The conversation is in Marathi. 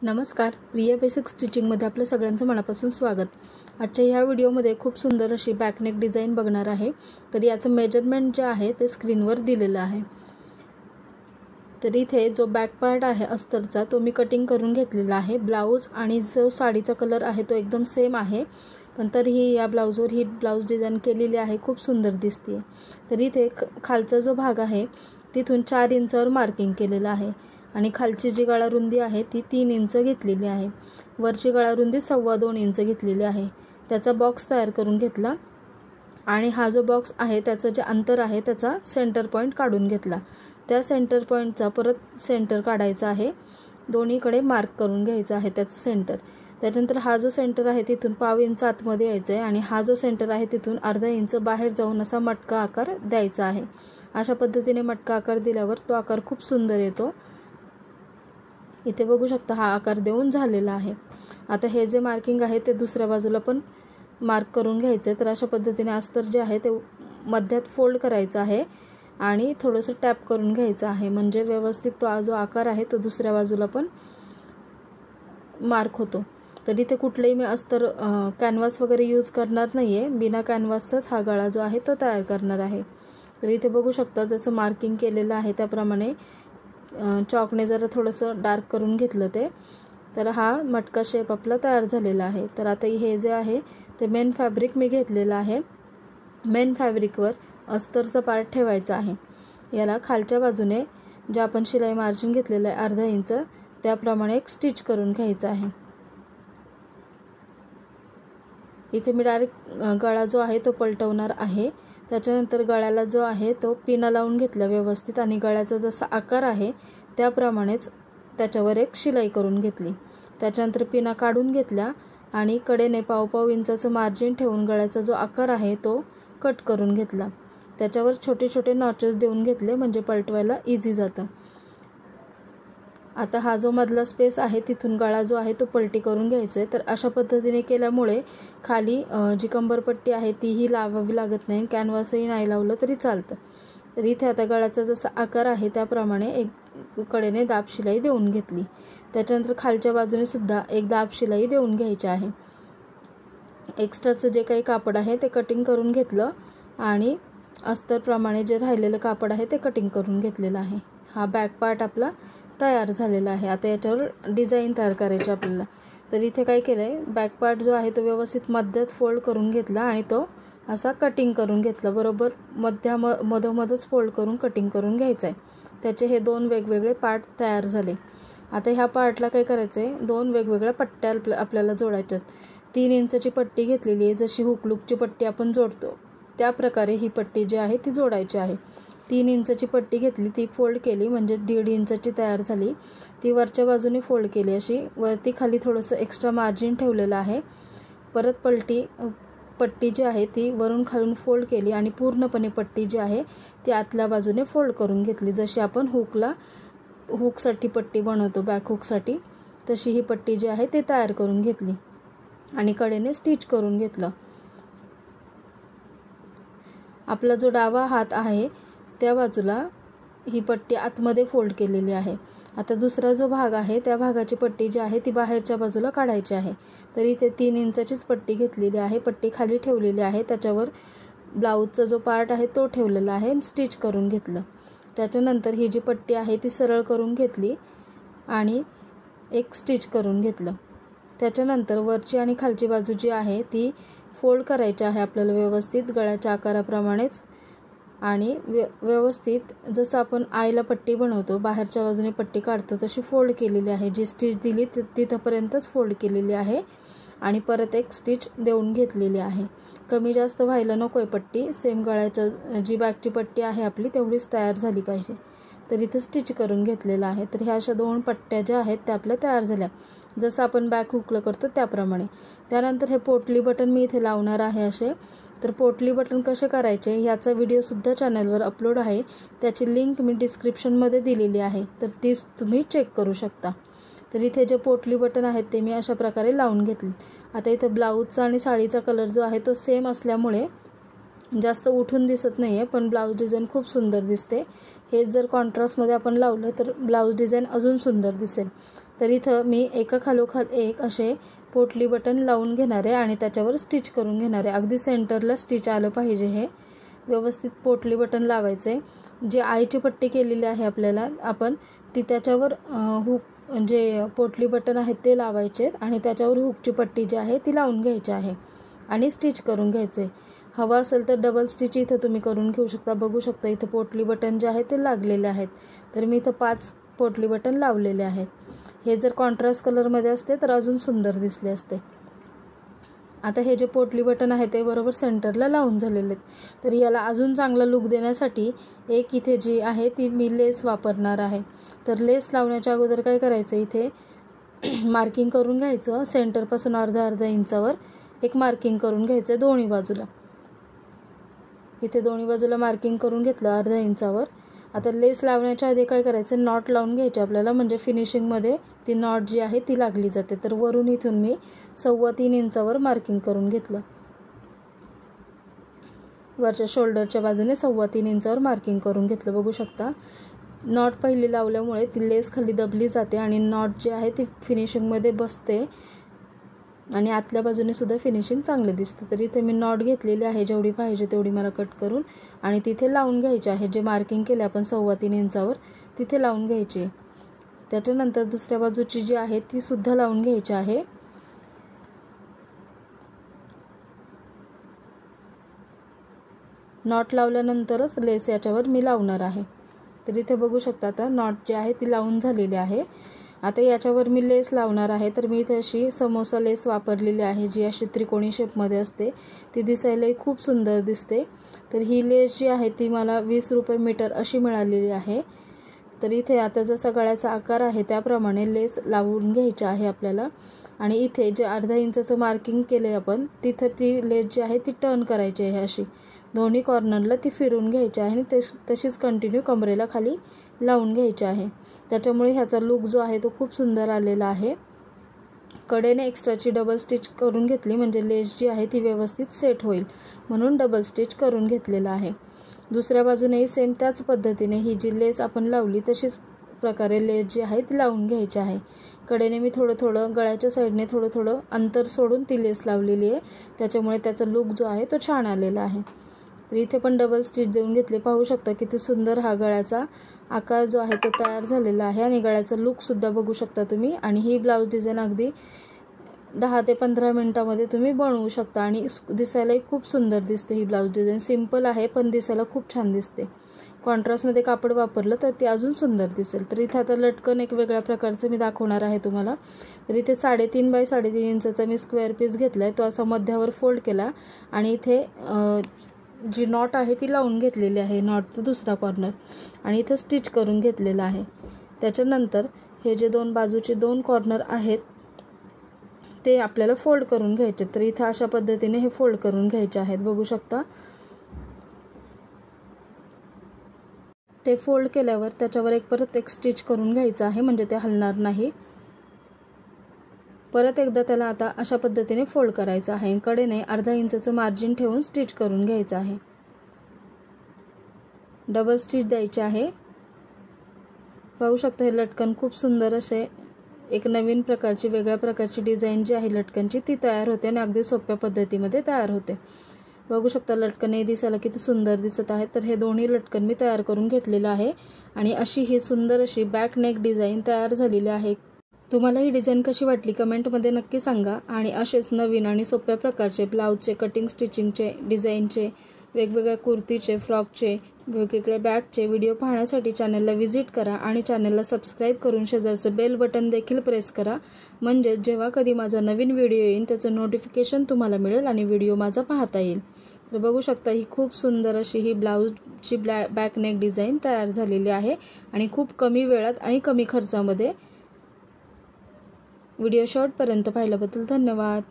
नमस्कार, प्रिया बेसिक स्टिचिंगमध्ये आपलं सगळ्यांचं मनापासून स्वागत। आजच्या ह्या व्हिडिओमध्ये खूप सुंदर अशी बॅकनेक डिझाइन बघणार आहे। तर याचं मेजरमेंट जे आहे ते स्क्रीनवर दिलेलं आहे। तर इथे जो बॅक पार्ट आहे अस्तरचा तो मी कटिंग करून घेतलेला आहे। ब्लाउज आणि जो साडीचा कलर आहे तो एकदम सेम आहे, पण तरीही या ब्लाउजवर ही ब्लाउज डिझाइन केलेली आहे, खूप सुंदर दिसते। तर इथे खालचा जो भाग आहे तिथून 4 इंचावर मार्किंग केलेलं आहे आणि खालची जी गळा रुंदी आहे ती 3 इंच घेतलेली आहे। वरची गळा रुंदी 2.25 इंच घेतलेली आहे। त्याचा बॉक्स तयार करून घेतला आणि हा जो बॉक्स आहे त्याचं जे अंतर आहे त्याचा सेंटर पॉइंट काढून घेतला। त्या सेंटर पॉइंटचा परत सेंटर काढायचा आहे, दोन्हीकडे मार्क करून घ्यायचा आहे त्याचं सेंटर। त्यानंतर हा जो सेंटर आहे तिथून 1/2 इंच आतमध्ये यायचं आहे आणि हा जो सेंटर आहे तिथून अर्धा इंच बाहेर जाऊन असा मटका आकार द्यायचा आहे। अशा पद्धतीने मटका आकार दिल्यावर तो आकार खूप सुंदर येतो। इथे बघू शकता हा आकार देऊन झालेला आहे। आता हे जे मार्किंग आहे ते दुसऱ्या बाजूला पण मार्क करून घ्यायचे। तर अशा पद्धतीने अस्तर जे आहे ते मध्यात फोल्ड करायचं आहे आणि थोडंसं टॅप करून घ्यायचं आहे, म्हणजे व्यवस्थित तो जो आकार आहे तो दुसऱ्या बाजूला पण मार्क होतो। तर इथे कुठलेही मी अस्तर कॅनव्हास वगैरे यूज करणार नाही आहे, बिना कॅनव्हासचाच हा गळा जो आहे तो तयार करणार आहे। तर इथे बघू शकता जसं मार्किंग केलेलं आहे त्याप्रमाणे चॉकने जरा थोडंसं डार्क करून घेतलं ते, तर हा मटका शेप आपला तयार झालेला आहे। तर आता हे जे आहे ते मेन फॅब्रिक मी घेतलेलं आहे। मेन फॅब्रिकवर अस्तरचा पार्ट ठेवायचा आहे। याला खालच्या बाजूने जे आपण शिलाई मार्जिन घेतलेलं आहे अर्धा इंच त्याप्रमाणे एक स्टिच करून घ्यायचं आहे। इथे मी डायरेक्ट गळा जो आहे तो पलटवणार आहे। त्याच्यानंतर गळ्याला जो आहे तो पिना लावून घेतला व्यवस्थित आणि गळ्याचा जसा आकार आहे त्याप्रमाणेच त्याच्यावर एक शिलाई करून घेतली। त्याच्यानंतर पिना काढून घेतल्या आणि कडेने 1/2 इंचाचं मार्जिन ठेवून गळ्याचा जो आकार आहे तो कट करून घेतला। त्याच्यावर छोटे छोटे नॉचेस देऊन घेतले, म्हणजे पलटवायला इझी जातं। आता हा जो मधला स्पेस आहे तिथून गळा जो आहे तो पलटी करून घ्यायचा आहे। तर अशा पद्धतीने केल्यामुळे खाली जी कंबरपट्टी आहे तीही लावावी लागत नाही, कॅनव्हासही नाही लावलं तरी चालतं। तर इथे आता गळ्याचा जसा आकार आहे त्याप्रमाणे एक कडेने दाब शिलाई देऊन घेतली। त्याच्यानंतर खालच्या बाजूने सुद्धा एक दाब शिलाई देऊन घ्यायची आहे। एक्स्ट्राचं जे काही कापड आहे ते कटिंग करून घेतलं आणि अस्तरप्रमाणे जे राहिलेलं कापड आहे ते कटिंग करून घेतलेलं आहे। हा बॅक पार्ट आपला तयार झालेला आहे। आता याच्यावर डिझाईन तयार करायची आपल्याला। तर इथे काय केलं आहे, बॅक पार्ट जो आहे तो व्यवस्थित मध्यात फोल्ड करून घेतला आणि तो असा कटिंग करून घेतला, बरोबर मधोमधच फोल्ड करून कटिंग करून घ्यायचं आहे। त्याचे हे 2 वेगवेगळे पार्ट तयार झाले। आता ह्या पार्टला काय करायचं आहे, 2 वेगवेगळ्या पट्ट्या आपल्याला जोडायच्यात। 3 इंचाची पट्टी घेतलेली आहे, जशी हुकलूकची पट्टी आपण जोडतो त्या प्रकारे ही पट्टी जी आहे ती जोडायची आहे। 3 इंचाची पट्टी घेतली, ती फोल्ड केली, म्हणजे 1.5 इंचाची तयार झाली। ती वरच्या बाजूने फोल्ड केली, अशी वरती खाली थोडंसं एक्स्ट्रा मार्जिन ठेवलेलं आहे। परत पट्टी जी आहे ती वरून खालून फोल्ड केली आणि पूर्णपणे पट्टी जी आहे ती आतल्या बाजूने फोल्ड करून घेतली, जशी आपण हुकसाठी पट्टी बनवतो बॅक हुकसाठी, तशी ही पट्टी जी आहे ती तयार करून घेतली आणि कडेने स्टिच करून घेतलं। आपला जो डावा हात आहे त्या बाजूला ही पट्टी आतमध्ये फोल्ड केलेली आहे। आता दुसरा जो भाग आहे त्या भागाची पट्टी जी आहे ती बाहेरच्या बाजूला काढायची आहे। तर इथे 3 इंचाचीच पट्टी घेतलेली आहे, पट्टी खाली ठेवलेली आहे, त्याच्यावर ब्लाऊजचा जो पार्ट आहे तो ठेवलेला आहे, स्टिच करून घेतलं। त्याच्यानंतर ही जी पट्टी आहे ती सरळ करून घेतली आणि एक स्टिच करून घेतलं। त्याच्यानंतर वरची आणि खालची बाजू जी आहे ती फोल्ड करायची आहे आपल्याला व्यवस्थित गळ्याच्या आकाराप्रमाणेच, आणि व्यवस्थित जसं आपण आईला पट्टी बनवतो बाहेरच्या बाजूने पट्टी काढतो तशी फोल्ड केलेली आहे। जी स्टिच दिली तिथपर्यंतच फोल्ड केलेली आहे आणि परत एक स्टिच देऊन घेतलेली आहे। कमी जास्त व्हायला नको आहे पट्टी, सेम गळ्याच्या जी बॅकची पट्टी आहे आपली तेवढीच तयार झाली पाहिजे। तर इथे स्टिच करून घेतलेलं आहे। तर ह्या अशा 2 पट्ट्या ज्या आहेत त्या आपल्या तयार झाल्या, जसं आपण बॅक हुकला करतो त्याप्रमाणे। त्यानंतर हे पोटली बटन मी इथे लावणार आहे असे। तर पोटली बटन कसे करायचे याचा व्हिडिओसुद्धा चॅनलवर अपलोड आहे, त्याची लिंक मी डिस्क्रिप्शनमध्ये दिलेली आहे, तर ती तुम्ही चेक करू शकता। तर इथे जे पोटली बटन आहेत ते मी अशा प्रकारे लावून घेतले। आता इथे ब्लाऊजचा आणि साडीचा कलर जो आहे तो सेम असल्यामुळे जास्त उठून दिसत नाही आहे, पण ब्लाऊज डिझाईन खूप सुंदर दिसते। हे जर कॉन्ट्रास्टमध्ये आपण लावलं तर ब्लाऊज डिझाईन अजून सुंदर दिसेल। तर इथं मी एका खालोखाल एक असे पोटली बटन लावून घेणार आहे आणि त्याच्यावर स्टिच करून घेणार आहे. अगदी सेंटरला स्टिच आलं पाहिजे. हे व्यवस्थित पोटली बटन लावायचे. जी आईची पट्टी केलेली आहे आपल्याला आपण ती त्याच्यावर हुक जे पोटली बटन आहेत ते लावायचे आणि त्याच्यावर हुकची पट्टी जी आहे ती लावून घ्यायची आहे आणि स्टिच करून घ्यायचे. हवा असेल तर डबल स्टिच इथं तुम्ही करून घेऊ शकता. बघू शकता इथं पोटली बटन जे आहे ते लागलेले आहेत. तर मी इथं 5 पोटली बटन लावलेले आहेत. हे जर कॉन्ट्रास्ट कलरमध्ये असते तर अजून सुंदर दिसले असते. आता हे जे पोटली बटन आहे ते बरोबर सेंटरला लावून झालेले आहेत. तर याला अजून चांगला लुक देण्यासाठी एक इथे जी आहे ती मी लेस वापरणार आहे. तर लेस लावण्याच्या अगोदर काय करायचं, इथे मार्किंग करून घ्यायचं. सेंटरपासून अर्धा इंचावर एक मार्किंग करून घ्यायचं दोन्ही बाजूला. इथे दोन्ही बाजूला मार्किंग करून घेतलं अर्धा इंचावर. आता लेस लावण्याच्या आधी काय करायचं, नॉट लावून घ्यायचे आपल्याला, म्हणजे फिनिशिंगमध्ये ती नॉट जी आहे ती लागली जाते. तर वरून इथून मी 3.25 इंचावर मार्किंग करून घेतलं. वरच्या शोल्डरच्या बाजूने 3.25 इंचावर मार्किंग करून घेतलं. बघू शकता नॉट पहिली लावल्यामुळे ती लेस खाली दबली जाते आणि नॉट जी आहे ती फिनिशिंगमध्ये बसते आणि आतल्या बाजूने सुद्धा फिनिशिंग चांगले दिसते. तर इथे मी नॉट घेतलेली आहे, जेवढी पाहिजे तेवढी मला कट करून आणि तिथे लावून घ्यायची आहे. जे मार्किंग केले आपण 3.25 इंचावर तिथे लावून घ्यायची. त्याच्यानंतर दुसऱ्या बाजूची जी आहे ती सुद्धा लावून घ्यायची आहे. नॉट लावल्यानंतरच लेस याच्यावर मी लावणार आहे. तर इथे बघू शकता आता नॉट जी आहे ती लावून झालेली आहे. आता याच्यावर मी लेस लावणार आहे. तर मी इथे अशी समोसा लेस वापरलेली आहे, जी अशी त्रिकोणी शेपमध्ये असते. ती दिसायलाही खूप सुंदर दिसते. तर ही लेस जी आहे ती मला 20 रुपये मीटर अशी मिळालेली आहे. तर इथे आता जसा गळ्याचा आकार आहे त्याप्रमाणे लेस लावून घ्यायची आहे आपल्याला. आणि इथे जे अर्धा इंचाचं मार्किंग केलं आहे आपण तिथं ती लेस जी आहे ती टर्न करायची आहे. अशी दोन्ही कॉर्नरला ती फिरून घ्यायची आहे आणि तशीच कंटिन्यू कमरेला खाली लावून घ्यायची आहे. त्याच्यामुळे ह्याचा लुक जो आहे तो खूप सुंदर आलेला आहे. कडेने एक्स्ट्राची डबल स्टिच करून घेतली म्हणजे लेस जी आहे ती व्यवस्थित सेट होईल म्हणून डबल स्टिच करून घेतलेलं आहे. दुसऱ्या बाजूनेही सेम त्याच पद्धतीने ही जी लेस आपण लावली तशीच प्रकारे लेस जी आहे ती लावून घ्यायची आहे. कडेने मी थोडं गळ्याच्या साईडने थोडं अंतर सोडून ती लेस लावलेली आहे. त्याच्यामुळे त्याचा लुक जो आहे तो छान आलेला आहे. तर इथे पण डबल स्टिच देऊन घेतले. पाहू शकता किती सुंदर हा गळ्याचा आकार जो आहे तो तयार झालेला आहे आणि गळ्याचा लुकसुद्धा बघू शकता तुम्ही. आणि ही ब्लाऊज डिझाईन अगदी 10 ते 15 मिनटामध्ये तुम्ही बनवू शकता आणि दिसायलाही खूप सुंदर दिसते. ही ब्लाऊज डिझाईन सिंपल आहे पण दिसायला खूप छान दिसते. कॉन्ट्रास्टमध्ये कापड वापरलं तर ते अजून सुंदर दिसेल. तर इथे आता लटकन एक वेगळ्या प्रकारचं मी दाखवणार आहे तुम्हाला. तर इथे 3.5 बाय 3.5 इंचाचा मी स्क्वेअर पीस घेतला आहे. तो असा मध्यावर फोल्ड केला आणि इथे जी नॉट आहे ती लावून घेतलेली आहे, नॉटचा दुसरा कॉर्नर, आणि इथे स्टिच करून घेतलेला आहे. त्याच्यानंतर हे जे बाजूचे 2 कॉर्नर आहेत ते आपल्याला फोल्ड करून घ्यायचे. तर इथे अशा पद्धतीने हे फोल्ड करून घ्यायचे आहेत. बघू शकता ते फोल्ड केल्यावर त्याच्यावर परत एक स्टिच करून घ्यायचं आहे म्हणजे ते हलणार नाही. परत एकदा त्याला आता अशा पद्धतीने फोल्ड करायचं आहे. कडेने अर्धा इंचाचं मार्जिन ठेवून स्टिच करून घ्यायचं आहे. डबल स्टिच द्यायची आहे. पाहू शकता हे लटकन खूप सुंदर असे एक नवीन प्रकारची वेगळ्या प्रकारची डिझाईन जी आहे लटकनची ती तयार होते आणि अगदी सोप्या पद्धतीमध्ये तयार होते. बघू शकता लटकन हे दिसायला किती सुंदर दिसत आहे. तर हे दोन्ही लटकन मी तयार करून घेतलेलं आहे आणि अशी ही सुंदर अशी बॅक नेक डिझाईन तयार झालेली आहे. तुम्हाला ही डिझाईन कशी वाटली कमेंटमध्ये नक्की सांगा. आणि असेच नवीन आणि सोप्या प्रकारचे ब्लाऊजचे कटिंग स्टिचिंगचे डिझाईनचे वेगवेगळ्या कुर्तीचे फ्रॉकचे वेगवेगळ्या बॅगचे व्हिडिओ पाहण्यासाठी चॅनलला व्हिजिट करा आणि चॅनलला सबस्क्राईब करून शेजारचं बेल बटन देखील प्रेस करा. म्हणजे जेव्हा कधी माझा नवीन व्हिडिओ येईल त्याचं नोटिफिकेशन तुम्हाला मिळेल आणि व्हिडिओ माझा पाहता येईल. तर बघू शकता ही खूप सुंदर अशी ही ब्लाऊजची बॅक नेक डिझाईन तयार झालेली आहे आणि खूप कमी वेळात आणि कमी खर्चामध्ये. व्हिडिओ शेवटपर्यंत पाहिल्याबद्दल धन्यवाद.